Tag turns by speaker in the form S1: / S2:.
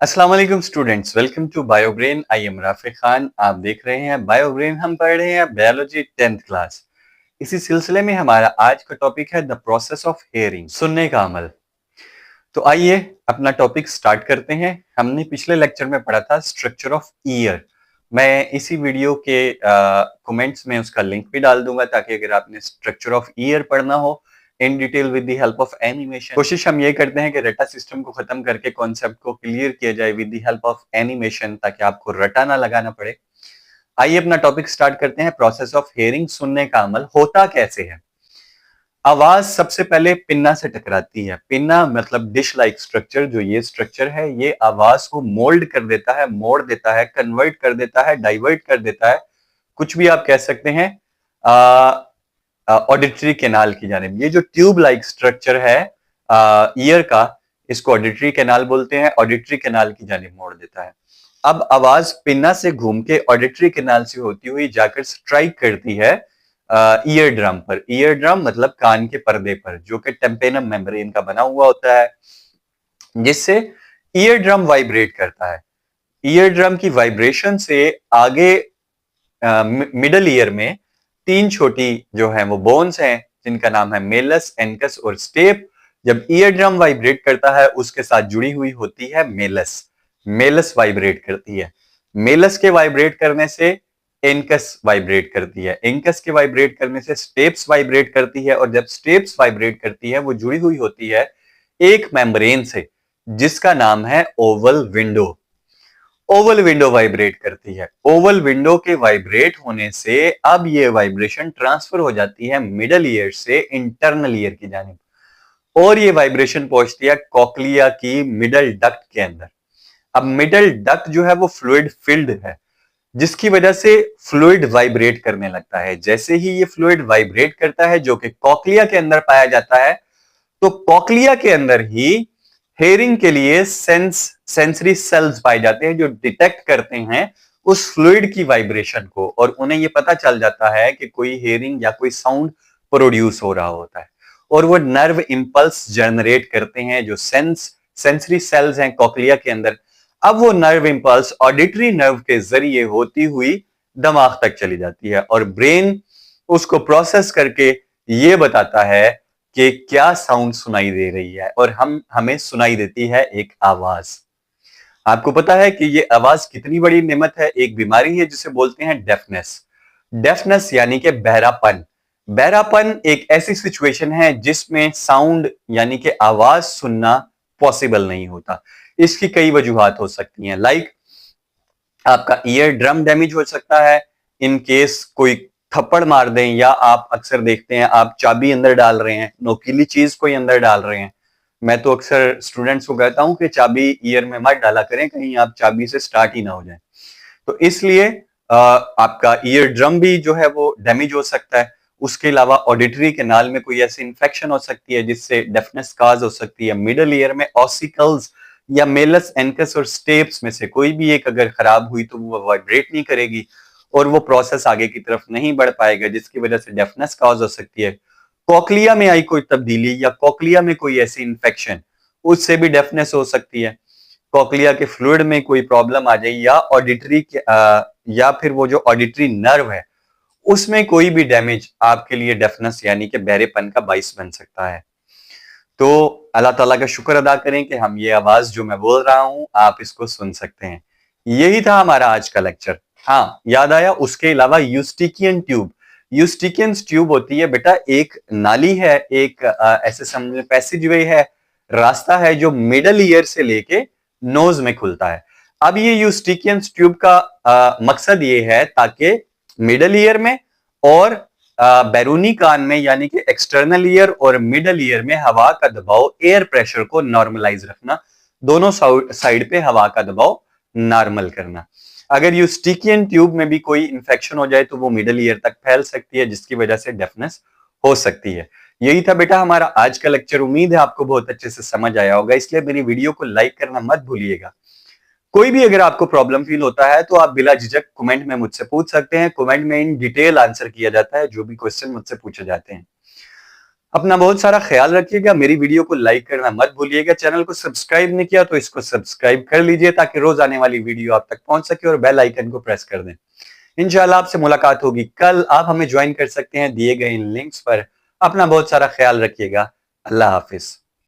S1: अस्सलाम वालेकुम students, welcome to Biobrain. I am Rafiq Khan. आप देख रहे हैं बायोब्रेन। हम पढ़ रहे हैं बायोलॉजी 10th क्लास। इसी सिलसिले में हमारा आज का टॉपिक है द प्रोसेस ऑफ हेयरिंग, सुनने का अमल। तो आइए अपना टॉपिक स्टार्ट करते हैं। हमने पिछले लेक्चर में पढ़ा था स्ट्रक्चर ऑफ ईयर। मैं इसी वीडियो के कमेंट्स में उसका लिंक भी डाल दूंगा ताकि अगर आपने स्ट्रक्चर ऑफ ईयर पढ़ना हो in detail with the help of animation, कोशिश हम ये करते हैं कि रटा सिस्टम को खत्म करके कॉन्सेप्ट को क्लियर किया जाए with the help of animation, ताकि आपको रटा ना लगाना पड़े। आइए अपना टॉपिक स्टार्ट करते हैं। प्रोसेस ऑफ हेयरिंग, सुनने का अमल होता कैसे है। आवाज सबसे पहले पिन्ना से टकराती है। पिन्ना मतलब डिश लाइक स्ट्रक्चर। जो ये स्ट्रक्चर है ये आवाज को मोल्ड कर देता है, मोड़ देता है, कन्वर्ट कर देता है, डाइवर्ट कर देता है, कुछ भी आप कह सकते हैं, ऑडिटरी कैनाल की जानिब। ये जो ट्यूब लाइक स्ट्रक्चर है ईयर का, इसको ऑडिटरी कैनाल बोलते हैं, ऑडिटरी कैनाल की जानिब मोड़ देता है। अब आवाज पिन्ना से घूम के ऑडिटरी कैनाल से होती हुई जाकर स्ट्राइक करती है ईयर ड्रम पर। ईयर ड्रम मतलब कान के पर्दे पर, जो कि टेम्पेनम मेम्ब्रेन का बना हुआ होता है, जिससे ईयर ड्रम वाइब्रेट करता है। ईयर ड्रम की वाइब्रेशन से आगे मिडल ईयर में तीन छोटी जो है वो बोन्स हैं, जिनका नाम है मेलस, एनकस और स्टेप। जब ईयर ड्रम वाइब्रेट करता है उसके साथ जुड़ी हुई होती है मेलस। मेलस वाइब्रेट करती है। मेलस के वाइब्रेट करने से एनकस वाइब्रेट करती है। एनकस के वाइब्रेट करने से स्टेप्स वाइब्रेट करती है। और जब स्टेप्स वाइब्रेट करती है वो जुड़ी हुई होती है एक मेम्ब्रेन से, जिसका नाम है Oval window. Oval window vibrate करती है। ओवल विंडो के वाइब्रेट होने से अब ये वाइब्रेशन ट्रांसफर हो जाती है मिडल ईयर से इंटरनल ईयर की जानिब, और ये वाइब्रेशन पहुंचती है कॉकलिया की मिडल डक्ट के अंदर। अब मिडल डक्ट जो है वो फ्लूइड फिल्ड है, जिसकी वजह से फ्लूइड वाइब्रेट करने लगता है। जैसे ही ये फ्लूइड वाइब्रेट करता है, जो कि कॉकलिया के अंदर पाया जाता है, तो कॉकलिया के अंदर ही हेयरिंग के लिए सेंसरी सेल्स पाए जाते हैं, जो डिटेक्ट करते हैं उस फ्लूइड की वाइब्रेशन को, और उन्हें ये पता चल जाता है कि कोई हेयरिंग या कोई साउंड प्रोड्यूस हो रहा होता है, और वो नर्व इंपल्स जनरेट करते हैं जो सेंसरी सेल्स हैं कॉकलिया के अंदर। अब वो नर्व इंपल्स ऑडिटरी नर्व के जरिए होती हुई दिमाग तक चली जाती है, और ब्रेन उसको प्रोसेस करके ये बताता है कि क्या साउंड सुनाई दे रही है, और हमें सुनाई देती है एक आवाज। आपको पता है कि ये आवाज कितनी बड़ी नेमत है। एक बीमारी है जिसे बोलते हैं डेफनेस। डेफनेस यानी कि बहरापन। बहरापन एक ऐसी सिचुएशन है जिसमें साउंड यानी कि आवाज सुनना पॉसिबल नहीं होता। इसकी कई वजूहात हो सकती हैं, लाइक आपका ईयर ड्रम डैमेज हो सकता है, इन केस कोई थप्पड़ मार दें, या आप अक्सर देखते हैं आप चाबी अंदर डाल रहे हैं, नोकीली चीज कोई अंदर डाल रहे हैं। मैं तो अक्सर स्टूडेंट्स को कहता हूं कि चाबी ईयर में मत डाला करें, कहीं आप चाबी से स्टार्ट ही ना हो जाए। तो इसलिए आपका ईयर ड्रम भी जो है वो डैमेज हो सकता है। उसके अलावा ऑडिटरी कैनाल में कोई ऐसी इंफेक्शन हो सकती है जिससे डेफनेस काज हो सकती है। मिडल ईयर में ऑसिकल्स या मेलस, एनकस और स्टेप्स में से कोई भी एक अगर खराब हुई तो वो वाइब्रेट नहीं करेगी और वो प्रोसेस आगे की तरफ नहीं बढ़ पाएगा, जिसकी वजह से डेफनेस काज हो सकती है। कॉकलिया में आई कोई तब्दीली या कॉकलिया में कोई ऐसी इंफेक्शन, उससे भी डेफनेस हो सकती है। कॉकलिया के फ्लूइड में कोई प्रॉब्लम आ जाए, या ऑडिटरी या फिर वो जो ऑडिटरी नर्व है उसमें कोई भी डैमेज आपके लिए डेफनेस यानी कि बहरेपन का बाइस बन सकता है। तो अल्लाह ताला का शुक्र अदा करें कि हम ये आवाज जो मैं बोल रहा हूं आप इसको सुन सकते हैं। यही था हमारा आज का लेक्चर। हाँ, याद आया, उसके अलावा यूस्टिकियन ट्यूब। यूस्टिकियन ट्यूब होती है बेटा, एक नाली है, एक ऐसे समझ पैसेज वे है, रास्ता है जो मिडल ईयर से लेके नोज में खुलता है। अब ये यूस्टिकियन ट्यूब का मकसद ये है ताकि मिडल ईयर में और बैरूनी कान में यानी कि एक्सटर्नल ईयर और मिडल ईयर में हवा का दबाव, एयर प्रेशर को नॉर्मलाइज रखना, दोनों साइड पे हवा का दबाव नॉर्मल करना। अगर यूस्टिकियन ट्यूब में भी कोई इंफेक्शन हो जाए तो वो मिडल ईयर तक फैल सकती है, जिसकी वजह से डेफनेस हो सकती है। यही था बेटा हमारा आज का लेक्चर। उम्मीद है आपको बहुत अच्छे से समझ आया होगा, इसलिए मेरी वीडियो को लाइक करना मत भूलिएगा। कोई भी अगर आपको प्रॉब्लम फील होता है तो आप बिला झिझक कमेंट में मुझसे पूछ सकते हैं। कमेंट में इन डिटेल आंसर किया जाता है जो भी क्वेश्चन मुझसे पूछे जाते हैं। अपना बहुत सारा ख्याल रखिएगा। मेरी वीडियो को लाइक करना मत भूलिएगा। चैनल को सब्सक्राइब नहीं किया तो इसको सब्सक्राइब कर लीजिए ताकि रोज आने वाली वीडियो आप तक पहुंच सके, और बेल आइकन को प्रेस कर दें। इंशाल्लाह आपसे मुलाकात होगी कल। आप हमें ज्वाइन कर सकते हैं दिए गए इन लिंक्स पर। अपना बहुत सारा ख्याल रखिएगा। अल्लाह हाफिज।